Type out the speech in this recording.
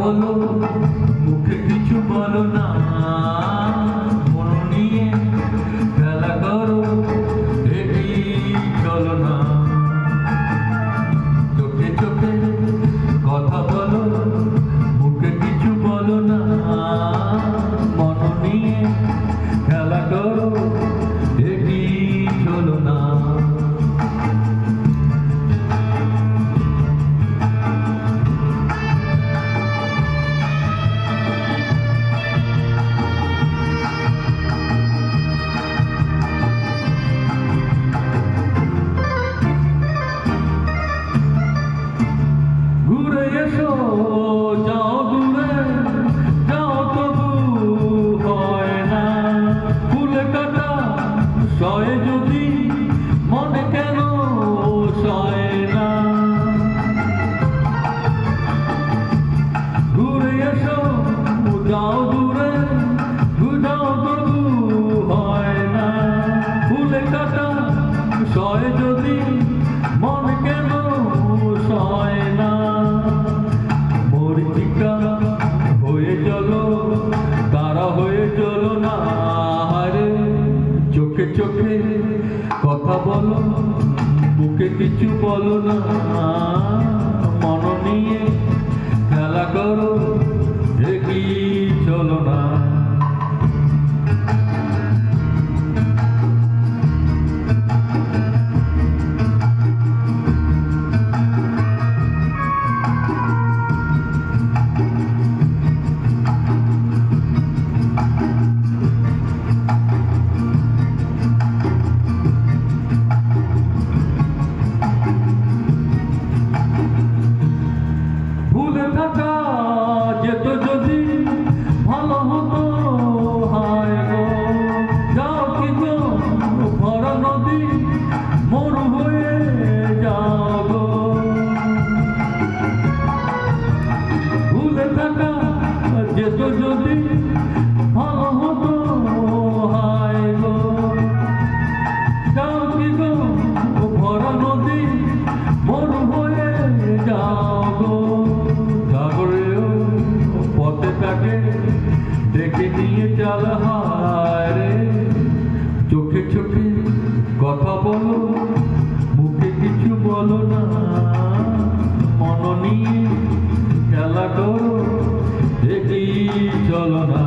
বলো, মুখে কিছু বলো না, মন নিয়ে খেলা করো, এগিয়ে চলো না। চোখে চোখে কথা বলো, মুখে কিছু বলো না, মন নিয়ে খেলা করো, এগিয়ে চলো না। ঘুরে এসো, যাও দূরে, যাও তবু হয় না। ফুল কাটা সয় যদি, মনে কেন সয় না। ঘুরে এসো, যাও দূরে, যাও তবু হয় না। ফুল কাটা সয় যদি, মনে কেন সয় না। মরিচিকা হয়ে চলো, তারা হয়ে চলো না রে। চোখে চোখে কথা বলো, মুখে কিছু বলো না, মন নিয়ে খেলা করো, এগিয়ে চলো না। ভুলে থাকা যেত যদি, ভালো হতো হায় গো। যাও কি গো ভরা নদী, মরু হয়ে যাও গো। ভুলে থাকা যেত যদি, ভালো হতো হায় গো। যাও কি গো ভরা নদী, মরু হয়ে যাও গো। পথে তাকে ডেকে নিয়ে চাল হায় রে। চোখে চোখে কথা বলো, মুখে কিছু বলো না, মন নিয়ে খেলা করো, এগিয়ে চলো না।